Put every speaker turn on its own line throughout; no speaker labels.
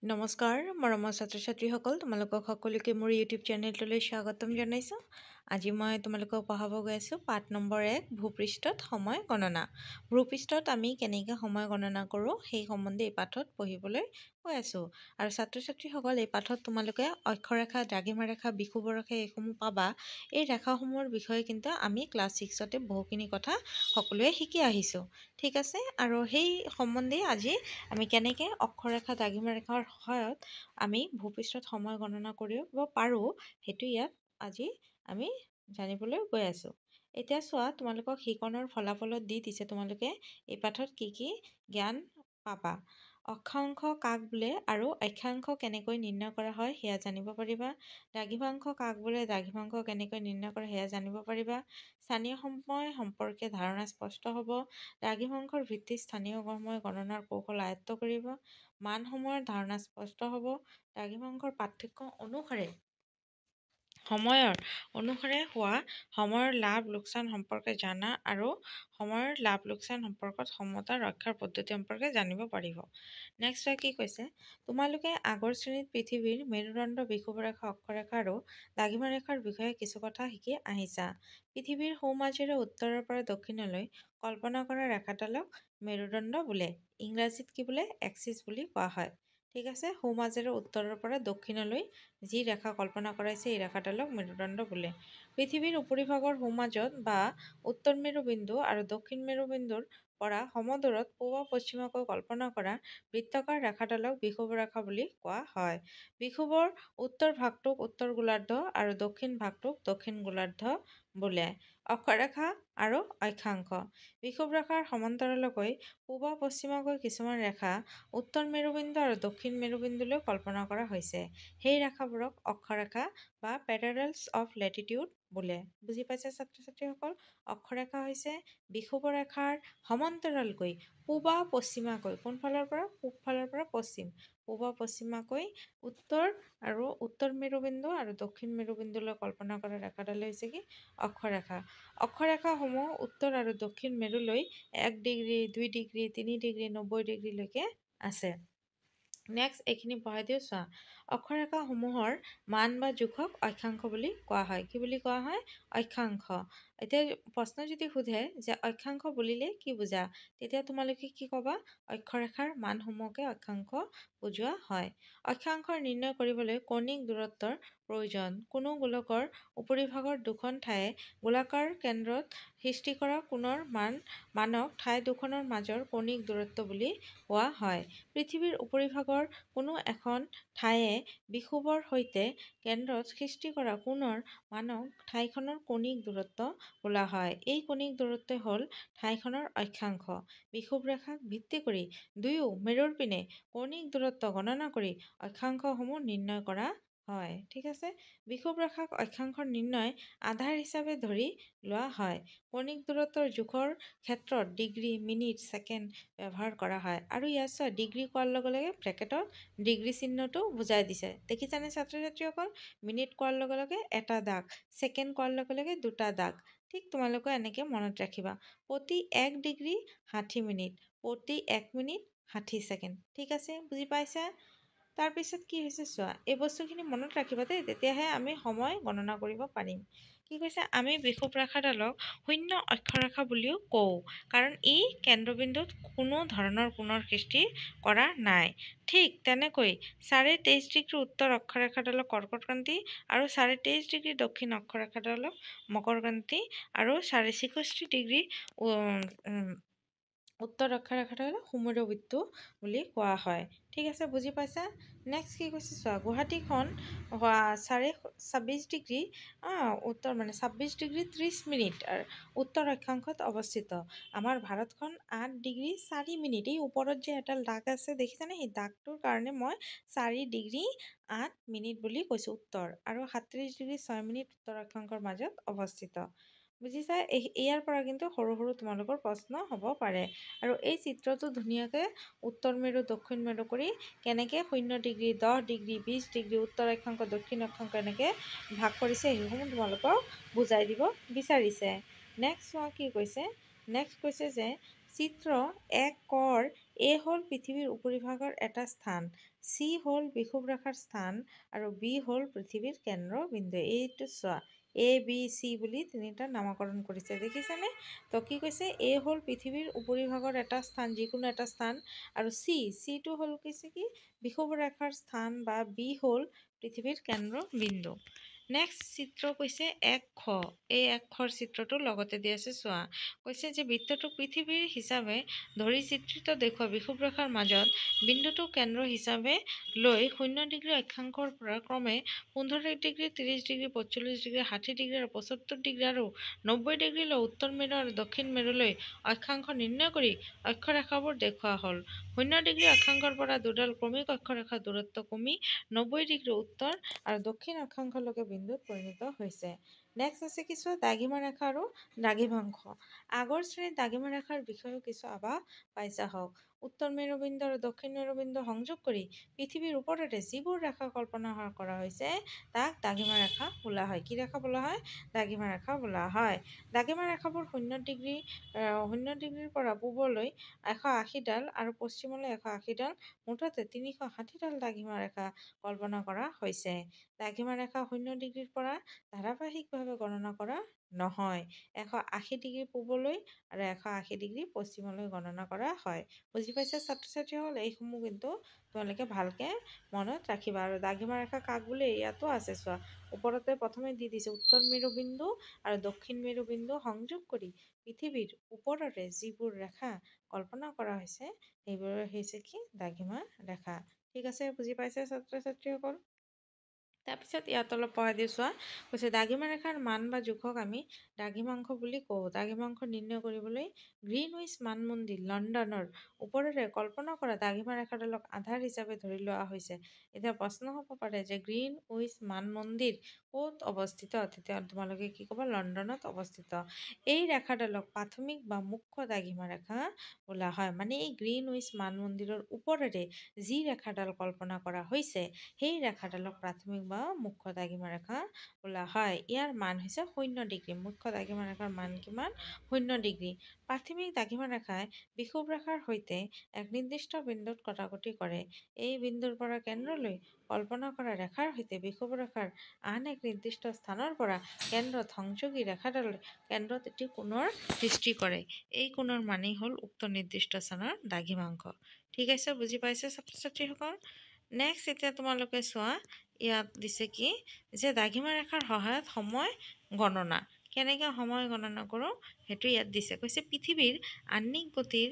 নমস্কাৰ মৰমৰ ছাত্ৰ ছাত্ৰীসকল, তোমালোকক সকলোকে মোৰ ইউটিউব চেনেলটোলৈ স্বাগতম জনাইছোঁ। আজি মই তোমালোকক পঢ়াব গৈ আছোঁ পাঠ নম্বৰ 1, ভূপৃষ্ঠত সময় গণনা। ভূপৃষ্ঠত আমি কেনেকৈ সময় গণনা কৰোঁ সেই সম্বন্ধে এই পাঠত পঢ়িবলৈ গৈ আছোঁ। আৰু ছাত্ৰ ছাত্ৰীসকল, এই পাঠত তোমালোকে অক্ষৰেখা, দ্ৰাঘিমা ৰেখা, বিষুৱ ৰেখা এইসমূহ পাবা। এই ৰেখাসমূহৰ বিষয়ে কিন্তু আমি ক্লাছ 6তে বহুখিনি কথা সকলোৱে শিকি আহিছোঁ, ঠিক আছে। আৰু সেই সম্বন্ধে আজি আমি কেনেকৈ অক্ষৰেখা, দ্ৰাঘিমা ৰেখাৰ সহায়ত আমি ভূপৃষ্ঠত সময় গণনা কৰিব পাৰোঁ সেইটো ইয়াত আজি আমি জানিবলৈ গৈ আছোঁ। এতিয়া চোৱা, তোমালোকক শিকনৰ ফলাফলত দি দিছে তোমালোকে এই পাঠত কি কি জ্ঞান পাবা। অক্ষাংশ কাক বোলে আৰু অক্ষাংশ কেনেকৈ নিৰ্ণয় কৰা হয় সেয়া জানিব পাৰিবা। দ্ৰাঘিমাংশ কাক বোলে, দ্ৰাঘিমাংশ কেনেকৈ নিৰ্ণয় কৰে সেয়া জানিব পাৰিবা। স্থানীয় সময় সম্পৰ্কে ধাৰণা স্পষ্ট হ'ব। দ্ৰাঘিমাংশৰ ভিত্তিত স্থানীয় সময় গণনাৰ কৌশল আয়ত্ত কৰিব। মানসমূহৰ ধাৰণা স্পষ্ট হ'ব। দ্ৰাঘিমাংশৰ পাৰ্থক্য অনুসাৰে হোৱা সময়ৰ লাভ লোকচান সম্পৰ্কে জানা আৰু সময়ৰ লাভ লোকচান সম্পৰ্কত সমতা ৰক্ষাৰ পদ্ধতি সম্পৰ্কে জানিব পাৰিব। নেক্সট কি কৈছে, তোমালোকে আগৰ শ্ৰেণীত পৃথিৱীৰ মেৰুদণ্ড, বিষুৱ ৰেখা, অক্ষৰেখা আৰু দ্ৰাঘিমা ৰেখাৰ বিষয়ে কিছু কথা শিকি আহিছা। পৃথিৱীৰ সোঁমাজেৰে উত্তৰৰ পৰা দক্ষিণলৈ কল্পনা কৰা ৰেখাডালক মেৰুদণ্ড বোলে। ইংৰাজীত কি বোলে? এক্সিছ বুলি কোৱা হয়, ঠিক আছে। সোঁমাজেৰে উত্তৰৰ পৰা দক্ষিণলৈ যি ৰেখা কল্পনা কৰাইছে এই ৰেখাডালক মেৰুদণ্ড বোলে। পৃথিৱীৰ উপৰিভাগৰ সোঁমাজত বা উত্তৰ মেৰুবিন্দু আৰু দক্ষিণ মেৰুবিন্দুৰ পৰা সমদূৰত পূব পশ্চিমকৈ কল্পনা কৰা বৃত্তাকাৰ ৰেখাডালক বিষুৱ ৰেখা বুলি কোৱা হয়। বিষুৱৰ উত্তৰ ভাগটোক উত্তৰ গোলাৰ্ধ আৰু দক্ষিণ ভাগটোক দক্ষিণ গোলাৰ্ধ বোলে। অক্ষৰেখা আৰু অক্ষাংশ। বিষুৱ ৰেখাৰ সমান্তৰালকৈ পূব পশ্চিমকৈ কিছুমান ৰেখা উত্তৰ মেৰুবিন্দু আৰু দক্ষিণ মেৰুবিন্দুলৈ কল্পনা কৰা হৈছে। সেই ৰেখাবোৰক অক্ষৰেখা বা পেৰেলেলছ অফ লেটিটিউড বোলে। বুজি পাইছে ছাত্ৰ ছাত্ৰীসকল? অক্ষৰেখা হৈছে বিষুৱ ৰেখাৰ সমান্তৰালকৈ পূব পশ্চিমাকৈ, কোনফালৰ পৰা? পূব ফালৰ পৰা পশ্চিম, পূব পশ্চিমাকৈ উত্তৰ মেৰুবিন্দু আৰু দক্ষিণ মেৰুবিন্দুলৈ কল্পনা কৰা ৰেখাডাল হৈছে কি? অক্ষৰেখা। অক্ষৰেখাসমূহ উত্তৰ আৰু দক্ষিণ মেৰুলৈ 1 ডিগ্ৰী, 2 ডিগ্ৰী, 3 ডিগ্ৰী, 90 ডিগ্ৰীলৈকে আছে। নেক্সট এইখিনি পঢ়াই দিওঁ চোৱা। অক্ষৰেখাসমূহৰ মান বা জোখক অক্ষাংশ বুলি কোৱা হয়। কি বুলি কোৱা হয়? অক্ষাংশ। এতিয়া প্ৰশ্ন যদি সোধে যে অক্ষাংশ বুলিলে কি বুজা, তেতিয়া তোমালোকে কি ক'বা? অক্ষৰেখাৰ মানসমূহকে অক্ষাংশ বুজোৱা হয়। অক্ষাংশ নিৰ্ণয় কৰিবলৈ কৌণিক দূৰত্বৰ প্ৰয়োজন। কোনো গোলকৰ উপৰিভাগৰ দুখন ঠায়ে গোলাকাৰ কেন্দ্ৰত সৃষ্টি কৰা কোণৰ মানক ঠাই দুখনৰ মাজৰ কৌণিক দূৰত্ব বুলি কোৱা হয়। পৃথিৱীৰ উপৰিভাগৰ কোনো এখন ঠায়ে বিষুৱৰ সৈতে কেন্দ্ৰত সৃষ্টি কৰা কোণৰ মানক ঠাইখনৰ কৌণিক দূৰত্ব বোলা হয়। এই কৌণিক দূৰত্বই হ'ল ঠাইখনৰ অক্ষাংশ। বিষুৱ ৰেখাক ভিত্তি কৰি দুয়ো মেৰুৰ পিনে কৌণিক দূৰত্ব গণনা কৰি অক্ষাংশসমূহ নিৰ্ণয় কৰা হয়, ঠিক আছে। বিষুৱ ৰেখাক অক্ষাংশৰ নিৰ্ণয় আধাৰ হিচাপে ধৰি লোৱা হয়। কৌণিক দূৰত্বৰ জোখৰ ক্ষেত্ৰত ডিগ্ৰী, মিনিট, ছেকেণ্ড ব্যৱহাৰ কৰা হয়। আৰু ইয়াত চোৱা, ডিগ্ৰী কোৱাৰ লগে লগে ব্ৰেকেটত ডিগ্ৰী চিহ্নটো বুজাই দিছে, দেখিছানে ছাত্ৰ ছাত্ৰীসকল? মিনিট কোৱাৰ লগে লগে এটা দাগ, ছেকেণ্ড কোৱাৰ লগে লগে দুটা দাগ। ঠিক তোমালোকে এনেকৈ মনত ৰাখিবা। প্ৰতি 1 ডিগ্ৰী 60 মিনিট, প্ৰতি 1 মিনিট 60 ছেকেণ্ড, ঠিক আছে। বুজি পাইছা? তাৰপিছত কি হৈছে চোৱা, এই বস্তুখিনি মনত ৰাখিবা দেই, তেতিয়াহে আমি সময় গণনা কৰিব পাৰিম। কি কৈছে? আমি বিষুৱ ৰেখাডালক শূন্য অক্ষৰেখা বুলিও কওঁ, কাৰণ ই কেন্দ্ৰবিন্দুত কোনো ধৰণৰ কোণৰ সৃষ্টি কৰা নাই। ঠিক তেনেকৈ 23.5 ডিগ্ৰী উত্তৰ অক্ষৰেখাডালক কৰ্কটক্ৰান্তি আৰু 23.5 ডিগ্ৰী দক্ষিণ অক্ষৰেখাডালক মকৰক্ৰান্তি আৰু 64 ডিগ্ৰী উত্তৰ অক্ষৰেখাডালক সুমেৰুবৃত্ত বুলি কোৱা হয়, ঠিক আছে। বুজি পাইছা? নেক্সট কি কৈছে চোৱা, গুৱাহাটীখন 26 ডিগ্ৰী উত্তৰ 26 ডিগ্ৰী 30 মিনিট উত্তৰ অক্ষাংশত অৱস্থিত। আমাৰ ভাৰতখন 8 ডিগ্ৰী 4 মিনিট, এই ওপৰত যে এডাল দাগ আছে দেখিছানে? সেই দাগটোৰ কাৰণে মই 4 ডিগ্ৰী 8 মিনিট বুলি কৈছোঁ উত্তৰ, আৰু 37 ডিগ্ৰী 6 মিনিট উত্তৰ অক্ষাংশৰ মাজত অৱস্থিত। বুজিছা? ইয়াৰ পৰা কিন্তু সৰু সৰু তোমালোকৰ প্ৰশ্ন হ'ব পাৰে। আৰু এই চিত্ৰটো ধুনীয়াকৈ উত্তৰ মেৰু দক্ষিণ মেৰু কৰি কেনেকৈ 0 ডিগ্ৰী, 10 ডিগ্ৰী, 20 ডিগ্ৰী উত্তৰ অক্ষাংশ দক্ষিণ অক্ষাংশ এনেকৈ ভাগ কৰিছে সেইসমূহ তোমালোকক বুজাই দিব বিচাৰিছে। নেক্সট চোৱা কি কৈছে। নেক্সট কৈছে যে চিত্ৰ 1 কৰ এ হ'ল পৃথিৱীৰ উপৰিভাগৰ এটা স্থান, চি হ'ল বিষুৱ ৰেখাৰ স্থান আৰু বি হ'ল পৃথিৱীৰ কেন্দ্ৰবিন্দু। এইটো চোৱা এ বি চি বুলি তিনিটা নামকৰণ কৰিছে, দেখিছেনে? তো কি কৈছে, এ হ'ল পৃথিৱীৰ উপৰিভাগৰ এটা স্থান, যিকোনো এটা স্থান, আৰু চিটো হ'ল কৈছে কি বিষুৱ ৰেখাৰ স্থান, বা বি হ'ল পৃথিৱীৰ কেন্দ্ৰবিন্দু। নেক্সট চিত্ৰ কৈছে 1খ। এই 1খৰ চিত্ৰটো লগতে দি আছে, চোৱা। কৈছে যে বৃত্তটোক পৃথিৱীৰ হিচাপে ধৰি চিত্ৰিত দেখুওৱা বিষুৱ ৰেখাৰ মাজত বিন্দুটো কেন্দ্ৰ হিচাপে লৈ 0° অক্ষাংশৰ পৰা ক্ৰমে 15° 30° 45° 60° আৰু 75° আৰু 90° লৈ উত্তৰ মেৰু আৰু দক্ষিণ মেৰুলৈ অক্ষাংশ নিৰ্ণয় কৰি অক্ষৰেখাবোৰ দেখুওৱা হ'ল। 0° অক্ষাংশৰ পৰা দুডাল ক্ৰমিক অক্ষৰেখাৰ দূৰত্ব কমি 90° উত্তৰ আৰু দক্ষিণ অক্ষাংশলৈকে বিন্দুত পৰিণত হৈছে। নেক্সট আছে কিছু দ্ৰাঘিমা ৰেখা আৰু দ্ৰাঘিমাংশ। আগৰ শ্ৰেণীত দ্ৰাঘিমা ৰেখাৰ বিষয়েও কিছু আভাস পাইছা হওক। উত্তৰ মেৰুবিন্দু আৰু দক্ষিণ মেৰুবিন্দু সংযোগ কৰি পৃথিৱীৰ ওপৰেৰে যিবোৰ ৰেখা কল্পনা কৰা হৈছে তাক দ্ৰাঘিমা ৰেখা বোলা হয়। কি ৰেখা বোলা হয়? দ্ৰাঘিমা ৰেখা বোলা হয়। দ্ৰাঘিমা ৰেখাবোৰ 0°ৰ পৰা পূবলৈ 180ডাল আৰু পশ্চিমলৈ 180ডাল, মুঠতে 360ডাল দ্ৰাঘিমা ৰেখা কল্পনা কৰা হৈছে। দ্ৰাঘিমা ৰেখা 0°ৰ পৰা ধাৰাবাহিকভাৱে গণনা কৰা নহয়। 180° পূবলৈ আৰু 180° পশ্চিমলৈ গণনা কৰা হয়। বুজি পাইছে ছাত্ৰ-ছাত্ৰীসকল? এইসমূহ কিন্তু তোমালোকে ভালকে মনত ৰাখিবা। আৰু দ্ৰাঘিমা ৰেখা কাক বোলে ইয়াতো আছে, চোৱা। ওপৰতে প্ৰথমে দি দিছে উত্তৰ মেৰুবিন্দু আৰু দক্ষিণ মেৰুবিন্দু সংযোগ কৰি পৃথিৱীৰ ওপৰেৰে যিবোৰ ৰেখা কল্পনা কৰা হৈছে সেইবোৰ হৈছে কি দ্ৰাঘিমা ৰেখা। ঠিক আছে, বুজি পাইছে ছাত্ৰ-ছাত্ৰীসকল? তাৰপিছত ইয়াত অলপ পঢ়াই দি চোৱা। কৈছে দ্ৰাঘিমা ৰেখাৰ মান বা জোখক আমি দ্ৰাঘিমাংশ বুলি কওঁ। দ্ৰাঘিমাংশ নিৰ্ণয় কৰিবলৈ গ্ৰীণউইচ মানমন্দিৰ লণ্ডনৰ ওপৰেৰে কল্পনা কৰা দ্ৰাঘিমা ৰেখাডালক আধাৰ হিচাপে ধৰি লোৱা হৈছে। এতিয়া প্ৰশ্ন হ'ব পাৰে যে গ্ৰীণউইচ মানমন্দিৰ ক'ত অৱস্থিত? তেতিয়া তোমালোকে কি ক'বা? লণ্ডনত অৱস্থিত। এই ৰেখাডালক প্ৰাথমিক বা মুখ্য দ্ৰাঘিমা ৰেখা বোলা হয়। মানে এই গ্ৰীণউইচ মানমন্দিৰৰ ওপৰেৰে যি ৰেখাডাল কল্পনা কৰা হৈছে সেই ৰেখাডালক প্ৰাথমিক বা মুখ্য দ্ৰাঘিমা ৰেখা বোলা হয়। ইয়াৰ মান হৈছে 0°। মুখ্য দ্ৰাঘিমা ৰেখাৰ মান কিমান? 0°। প্ৰাথমিক দ্ৰাঘিমা ৰেখাই বিষুৱ ৰেখাৰ সৈতে এক নিৰ্দিষ্ট বিন্দুত কটাকটি কৰে। এই বিন্দুৰ পৰা কেন্দ্ৰলৈ কল্পনা কৰা ৰেখাৰ সৈতে বিষুৱ ৰেখাৰ আন এক নিৰ্দিষ্ট স্থানৰ পৰা কেন্দ্ৰত সংযোগী ৰেখাডালে কেন্দ্ৰত এটি কোণৰ সৃষ্টি কৰে। এই কোণৰ মানেই হ'ল উক্ত নিৰ্দিষ্ট স্থানৰ দ্ৰাঘিমাংশ। ঠিক আছে, বুজি পাইছে ছাত্ৰ-ছাত্ৰীসকল? নেক্সট এতিয়া তোমালোকে চোৱা, ইয়াত দিছে কি যে দ্ৰাঘিমা ৰেখাৰ সহায়ত সময় গণনা। কেনেকৈ সময় গণনা কৰোঁ সেইটো ইয়াত দিছে। কৈছে পৃথিৱীৰ আহ্নিক গতিৰ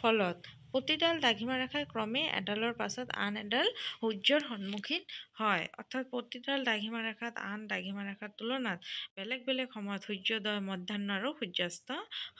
ফলত প্ৰতিডাল দ্ৰাঘিমা ৰেখাই ক্ৰমে এডালৰ পাছত আন এডাল সূৰ্যৰ সন্মুখীন হয়। অৰ্থাৎ প্ৰতিডাল দ্ৰাঘিমা ৰেখাত আন দ্ৰাঘিমা ৰেখাৰ তুলনাত বেলেগ বেলেগ সময়ত সূৰ্যোদয়, মধ্যাহ্ন আৰু সূৰ্যাস্ত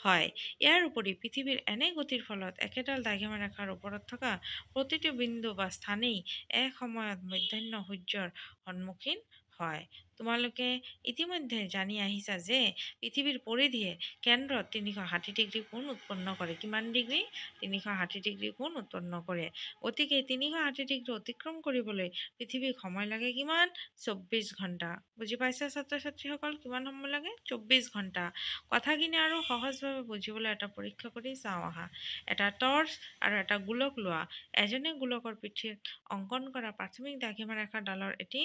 হয়। ইয়াৰ উপৰি পৃথিৱীৰ এনে গতিৰ ফলত একেডাল দ্ৰাঘিমা ৰেখাৰ ওপৰত থকা প্ৰতিটো বিন্দু বা স্থানেই এক সময়ত মধ্যাহ্ন সূৰ্যৰ সন্মুখীন হয়। তোমালোকে ইতিমধ্যে জানি আহিছা যে পৃথিৱীৰ পৰিধিয়ে কেন্দ্ৰত 360° কোণ উৎপন্ন কৰে। কিমান ডিগ্ৰী? 360° কোণ উৎপন্ন কৰে। গতিকে 360° অতিক্ৰম কৰিবলৈ পৃথিৱীক সময় লাগে কিমান? 24 ঘণ্টা। বুজি পাইছে ছাত্ৰ-ছাত্ৰীসকল? কিমান সময় লাগে? 24 ঘণ্টা। কথাখিনি আৰু সহজভাৱে বুজিবলৈ এটা পৰীক্ষা কৰি চাওঁ আহা। এটা টৰ্চ আৰু এটা গোলক লোৱা। এজনে গোলকৰ পিঠিত অংকন কৰা প্ৰাথমিক দ্ৰাঘিমা ৰেখাডালৰ এটি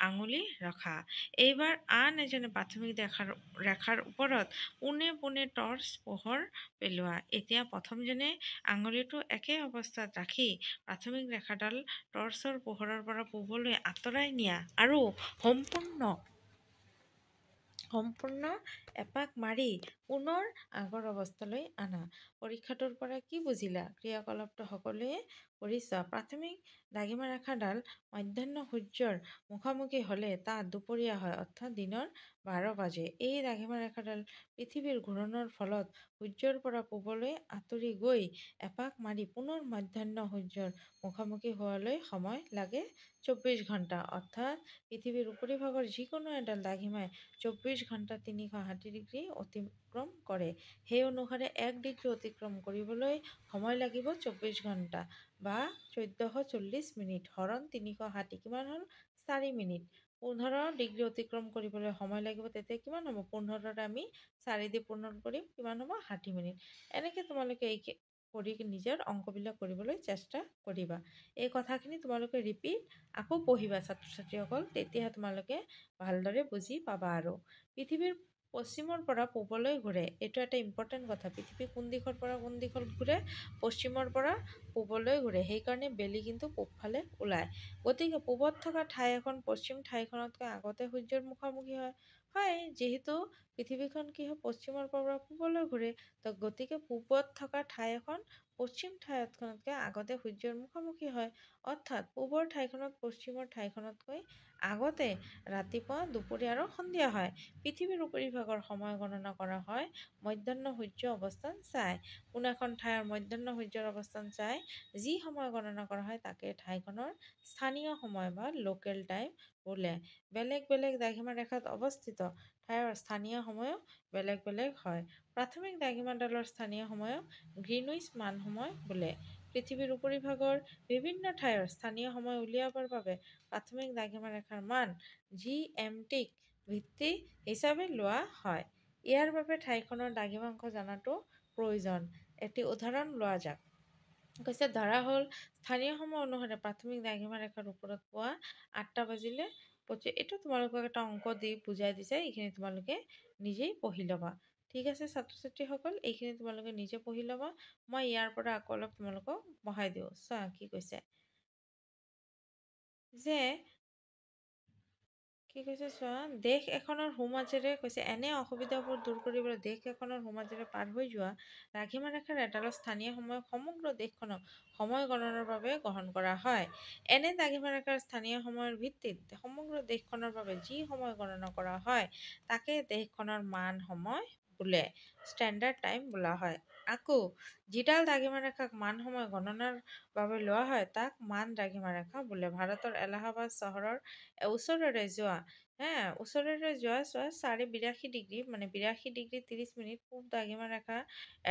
আঙুলি ৰখা। এইবাৰ আন এজনে প্ৰাথমিক ৰেখাৰ ওপৰত পোনে পোনে টৰ্চ পোহৰ পেলোৱা। এতিয়া প্ৰথমজনে আঙুলিটো একে অৱস্থাত ৰাখি প্ৰাথমিক ৰেখাডাল টৰ্চৰ পোহৰৰ পৰা পূবলৈ আঁতৰাই নিয়া আৰু সম্পূৰ্ণ এপাক মাৰি পুনৰ আগৰ অৱস্থালৈ আনা। পৰীক্ষাটোৰ পৰা কি বুজিলা? ক্ৰিয়াকলাপটো সকলোৱে কৰি চোৱা। প্ৰাথমিক দ্ৰাঘিমা ৰেখাডাল মধ্যাহ্ন সূৰ্যৰ মুখামুখি হ'লে তাত দুপৰীয়া হয়, অৰ্থাৎ দিনৰ 12 বাজে। এই দ্ৰাঘিমা ৰেখাডাল পৃথিৱীৰ ঘূৰণৰ ফলত সূৰ্যৰ পৰা পূবলৈ আঁতৰি গৈ এপাক মাৰি পুনৰ মধ্যাহ্ন সূৰ্যৰ মুখামুখি হোৱালৈ সময় লাগে 24 ঘণ্টা। অৰ্থাৎ পৃথিৱীৰ উপৰিভাগৰ যিকোনো এডাল দ্ৰাঘিমাই 24 ঘণ্টাত 360° অতিক্ৰম কৰে। সেই অনুসাৰে 1° অতিক্ৰম কৰিবলৈ সময় লাগিব 24 ঘণ্টা বা 1440 মিনিট হৰণ 360 কিমান হ'ল? 4 মিনিট। 15 ডিগ্ৰী অতিক্ৰম কৰিবলৈ সময় লাগিব, তেতিয়া কিমান হ'ব? 15ত আমি 4 দি পূৰণ কৰিম, কিমান হ'ব? 60 মিনিট। এনেকৈ তোমালোকে কৰি নিজৰ অংকবিলাক কৰিবলৈ চেষ্টা কৰিবা। এই কথাখিনি তোমালোকে ৰিপিট আকৌ পঢ়িবা ছাত্ৰ ছাত্ৰীসকল, তেতিয়াহে তোমালোকে ভালদৰে বুজি পাবা। আৰু পৃথিৱীৰ পশ্চিমৰ পৰা পূবলৈ ঘূৰে, এইটো এটা ইম্পৰ্টেণ্ট কথা। পৃথিৱী কোন দিশৰ পৰা কোন দিশত ঘূৰে? পশ্চিমৰ পৰা পূবলৈ ঘূৰে, সেইকাৰণে বেলি কিন্তু পূবফালে ওলায়। গতিকে পূবত থকা ঠাই এখন পশ্চিম ঠাইখনতকৈ আগতে সূৰ্যৰ মুখামুখি হয়, যিহেতু পৃথিৱীখন কি হয়? পশ্চিমৰ পৰা পূবলৈ ঘূৰে, তো গতিকে পূবত থকা ঠাই এখন পশ্চিম ঠাইখনতকৈ আগতে সূৰ্যৰ মুখামুখি হয়। অৰ্থাৎ পূবৰ ঠাইখনত পশ্চিমৰ ঠাইখনতকৈ আগতে ৰাতিপুৱা, দুপৰীয়া আৰু সন্ধিয়া হয়। পৃথিৱীৰ উপৰিভাগৰ সময় গণনা কৰা হয় মধ্যাহ্ন সূৰ্য অৱস্থান চাই। কোনো এখন ঠাইৰ মধ্যাহ্ন সূৰ্যৰ অৱস্থান চাই যি সময় গণনা কৰা হয় তাকে ঠাইখনৰ স্থানীয় সময় বা লোকেল টাইম বোলে। বেলেগ বেলেগ দ্ৰাঘিমা ৰেখাত অৱস্থিত ঠাইৰ স্থানীয় সময়ো বেলেগ বেলেগ হয়। প্ৰাথমিক দ্ৰাঘিমাডালৰ স্থানীয় সময়ক গ্ৰীণউইচ মান সময় বোলে। পৃথিৱীৰ উপৰিভাগৰ বিভিন্ন ঠাইৰ স্থানীয় সময় উলিয়াবৰ বাবে প্ৰাথমিক দ্ৰাঘিমা ৰেখাৰ মান GMT-ক ভিত্তি হিচাপে লোৱা হয়। ইয়াৰ বাবে ঠাইখনৰ দ্ৰাঘিমাংশ জনাটো প্ৰয়োজন। এটি উদাহৰণ লোৱা যাক। কৈছে ধৰা হ'ল স্থানীয় সময় অনুসাৰে প্ৰাথমিক দ্ৰাঘিমা ৰেখাৰ ওপৰত পুৱা 8টা বাজিলে এইটো তোমালোকক এটা অংক দি বুজাই দিছে, এইখিনি তোমালোকে নিজেই পঢ়ি ল'বা। ঠিক আছে ছাত্ৰ ছাত্ৰীসকল, এইখিনি তোমালোকে নিজে পঢ়ি ল'বা। মই ইয়াৰ পৰা আকৌ অলপ তোমালোকক বঢ়াই দিওঁ। চোৱা কি কৈছে, যে কি কৈছে চোৱা, দেশ এখনৰ সোঁমাজেৰে কৈছে এনে অসুবিধাবোৰ দূৰ কৰিবলৈ দেশ এখনৰ সোঁমাজেৰে পাৰ হৈ যোৱা দ্ৰাঘিমা ৰেখাৰ এডালৰ স্থানীয় সময়ক সমগ্ৰ দেশখনক সময় গণনাৰ বাবে গ্ৰহণ কৰা হয়। এনে দ্ৰাঘিমা ৰেখাৰ স্থানীয় সময়ৰ ভিত্তিত সমগ্ৰ দেশখনৰ বাবে যি সময় গণনা কৰা হয় তাকে দেশখনৰ মান সময় বোলে, ষ্টেণ্ডাৰ্ড টাইম বোলা হয়। আকৌ যিডাল দ্ৰাঘিমা ৰেখাক মান সময় গণনাৰ বাবে লোৱা হয় তাক মান দ্ৰাঘিমা ৰেখা বোলে। ভাৰতৰ এলাহাবাদ চহৰৰ ওচৰেৰে যোৱা চোৱা 82 ডিগ্ৰী, মানে 82 ডিগ্ৰী 30 মিনিট পূব দ্ৰাঘিমা ৰেখা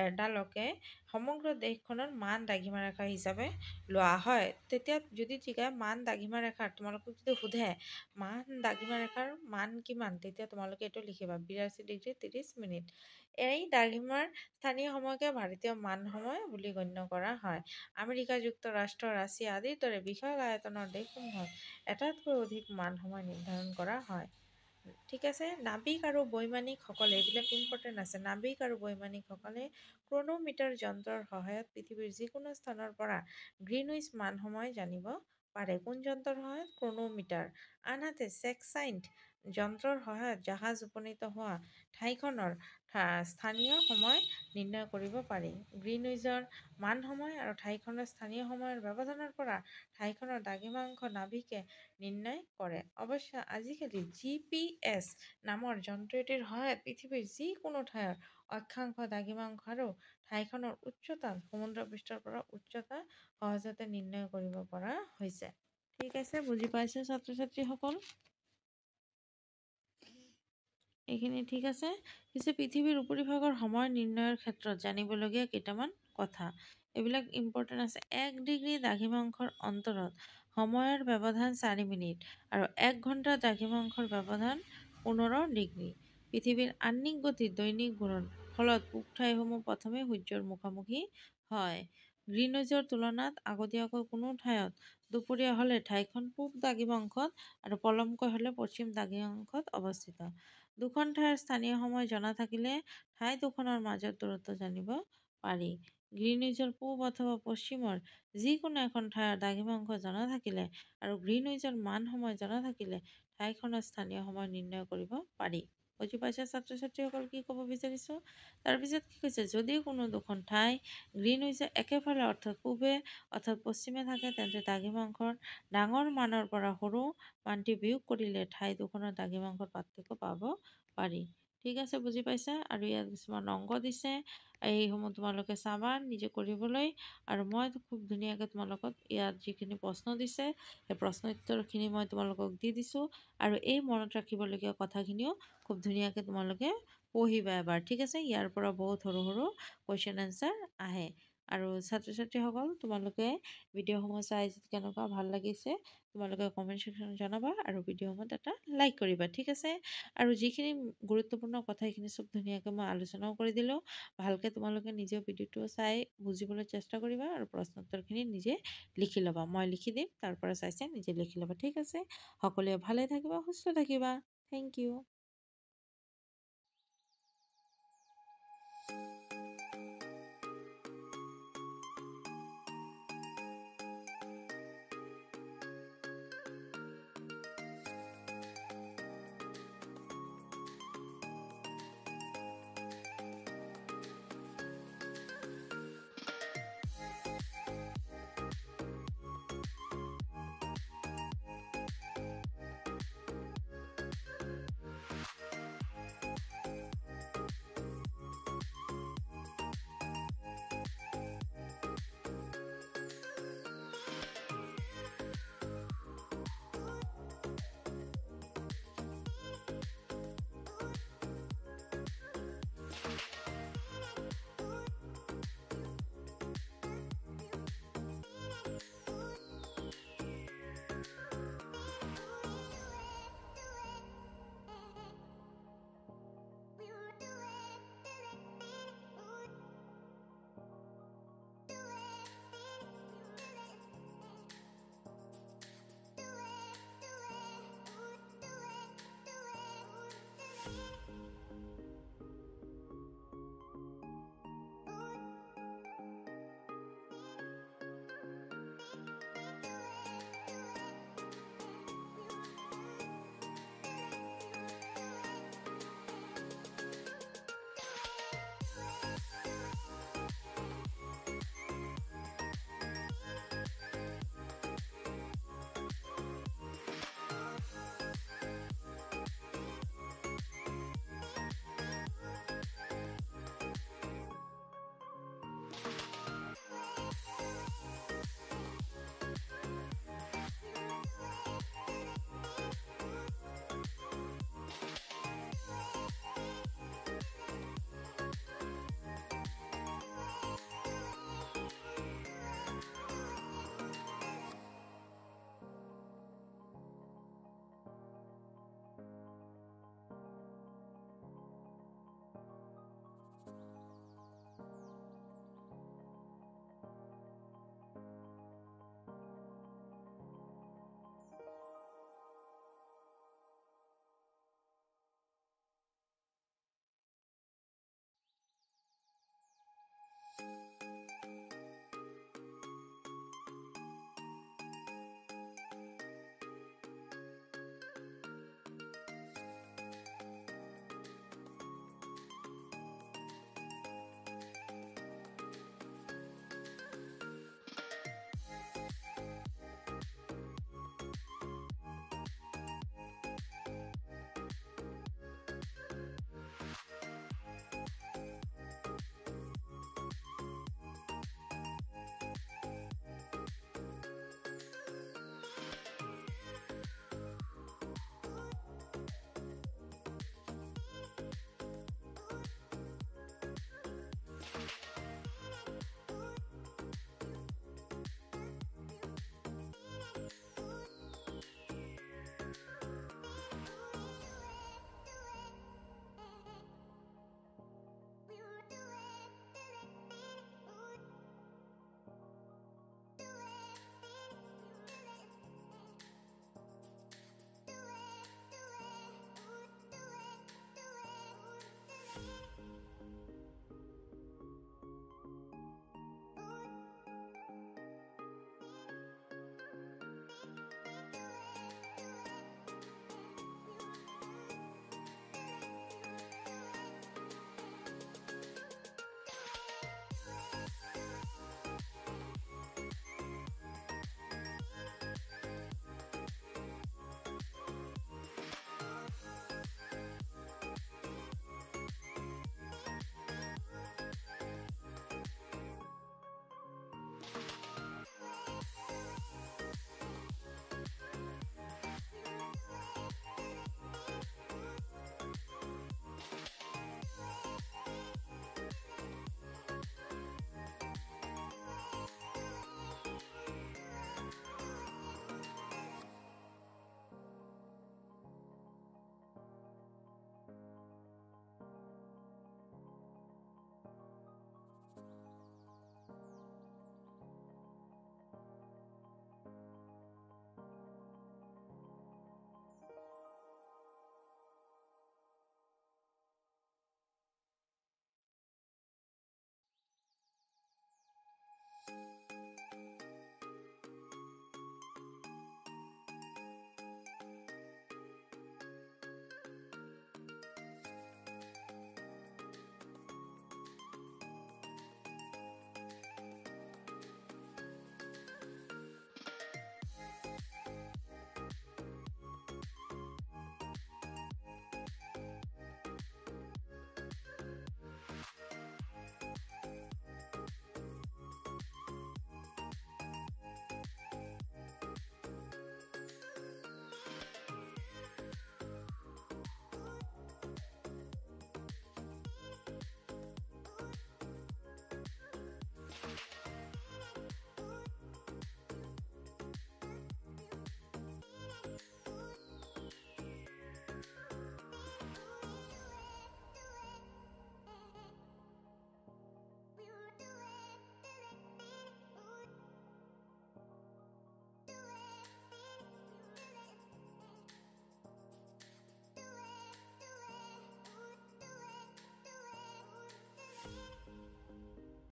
এডালকে সমগ্ৰ দেশখনৰ মান দ্ৰাঘিমা ৰেখা হিচাপে লোৱা হয়। তেতিয়া যদি জিকায় মান দ্ৰাঘিমা ৰেখাৰ, তোমালোকক যদি সোধে মান দ্ৰাঘিমা ৰেখাৰ মান কিমান, তেতিয়া তোমালোকে এইটো লিখিবা 82 ডিগ্ৰী 30 মিনিট। এই দ্ৰাঘিমাৰ স্থানীয় সময়কে ভাৰতীয় মান সময় বুলি গণ্য কৰা হয়। আমেৰিকা যুক্তৰাষ্ট্ৰ, ৰাছিয়া আদিৰ দৰে বিশাল আয়তনৰ দেশসমূহত এটাতকৈ অধিক মান সময় নিৰ্ধাৰণ কৰা হয়। ঠিক আছে, নাবিক আৰু বৈমানিকসকলে, এইবিলাক ইম্পৰ্টেণ্ট আছে, নাবিক আৰু বৈমানিকসকলে ক্ৰনোমিটাৰ যন্ত্ৰৰ সহায়ত পৃথিৱীৰ যিকোনো স্থানৰ পৰা গ্ৰীণউইচ মান সময় জানিব পাৰে। কোন যন্ত্ৰৰ সহায়ত? ক্ৰনোমিটাৰ। আনহাতে চেকচাইণ্ট যন্ত্ৰৰ সহায়ত জাহাজ উপনীত হোৱা ঠাইখনৰ স্থানীয় সময় নিৰ্ণয় কৰিব পাৰি। গ্ৰীণউইচৰ মান সময় আৰু ঠাইখনৰ স্থানীয় সময়ৰ ব্যৱধানৰ পৰা ঠাইখনৰ দ্ৰাঘিমাংশ নাবিকে নিৰ্ণয় কৰে। অৱশ্যে আজিকালি GPS নামৰ যন্ত্ৰ এটিৰ সহায়ত পৃথিৱীৰ যিকোনো ঠাইৰ অক্ষাংশ, দ্ৰাঘিমাংশ আৰু ঠাইখনৰ উচ্চতা, সমুদ্ৰ পৃষ্ঠৰ পৰা উচ্চতা সহজতে নিৰ্ণয় কৰিব পৰা হৈছে। ঠিক আছে, বুজি পাইছে ছাত্ৰ ছাত্ৰীসকল? এইখিনি ঠিক আছে। পিছে পৃথিৱীৰ উপৰিভাগৰ সময় নিৰ্ণয়ৰ ক্ষেত্ৰত জানিবলগীয়া কেইটামান কথা, এইবিলাক ইম্পৰ্টেণ্ট আছে। 1 ডিগ্ৰী দ্ৰাঘিমাংশৰ অন্তৰত সময়ৰ ব্যৱধান 4 মিনিট আৰু 1 ঘণ্টা দ্ৰাঘিমাংশৰ ব্যৱধান 15 ডিগ্ৰী। পৃথিৱীৰ আহ্নিক গতিৰ দৈনিক ঘূৰ্ণনৰ ফলত পূব ঠাইসমূহ প্ৰথমে সূৰ্যৰ মুখামুখি হয়। গ্ৰীণউইচৰ তুলনাত আগতীয়াকৈ কোনো ঠাইত দুপৰীয়া হ'লে ঠাইখন পূব দ্ৰাঘিমাংশত আৰু পলমকৈ হ'লে পশ্চিম দ্ৰাঘিমাংশত অৱস্থিত। দুখন ঠাইৰ স্থানীয় সময় জনা থাকিলে ঠাই দুখনৰ মাজৰ দূৰত্ব জানিব পাৰি। গ্ৰীণউইচৰ পূব অথবা পশ্চিমৰ যিকোনো এখন ঠাইৰ দ্ৰাঘিমাংশ জনা থাকিলে আৰু গ্ৰীণউইচৰ মান সময় জনা থাকিলে ঠাইখনৰ স্থানীয় সময় নিৰ্ণয় কৰিব পাৰি। বুজি পাইছে ছাত্ৰ ছাত্ৰীসকল কি ক'ব বিচাৰিছোঁ? তাৰপিছত কি কৈছে, যদি কোনো দুখন ঠাই গ্ৰীণউইচৰ একেফালে অৰ্থাৎ পূবে অৰ্থাৎ পশ্চিমে থাকে তেন্তে দ্ৰাঘিমাংশৰ ডাঙৰ মানৰ পৰা সৰু মানটি বিয়োগ কৰিলে ঠাই দুখনৰ দ্ৰাঘিমাংশৰ পাৰ্থক্য পাব পাৰি। ঠিক আছে, বুজি পাইছা? আৰু ইয়াত কিছুমান অংক দিছে, এইসমূহ তোমালোকে চাবা নিজে কৰিবলৈ। আৰু মই খুব ধুনীয়াকৈ তোমালোকক ইয়াত যিখিনি প্ৰশ্ন দিছে সেই প্ৰশ্ন উত্তৰখিনি মই তোমালোকক দি দিছোঁ। আৰু এই মনত ৰাখিবলগীয়া কথাখিনিও খুব ধুনীয়াকৈ তোমালোকে পঢ়িবা এবাৰ। ঠিক আছে, ইয়াৰ পৰা বহুত সৰু সৰু কুৱেশ্যন এনচাৰ আহে। আৰু ছাত্ৰ ছাত্ৰীসকল তোমালোকে ভিডিঅ'সমূহ চাই কেনেকুৱা ভাল লাগিছে তোমালোকে কমেণ্ট ছেকশ্যনত জনাবা আৰু ভিডিঅ'সমূহত এটা লাইক কৰিবা ঠিক আছে। আৰু যিখিনি গুৰুত্বপূৰ্ণ কথা সেইখিনি চব ধুনীয়াকৈ মই আলোচনাও কৰি দিলোঁ। ভালকৈ তোমালোকে নিজেও ভিডিঅ'টো চাই বুজিবলৈ চেষ্টা কৰিবা আৰু প্ৰশ্ন উত্তৰখিনি নিজে লিখি ল'বা। মই লিখি দিম তাৰ পৰা চাই চাই নিজে লিখি ল'বা ঠিক আছে। সকলোৱে ভালে থাকিবা সুস্থ থাকিবা। Thank U.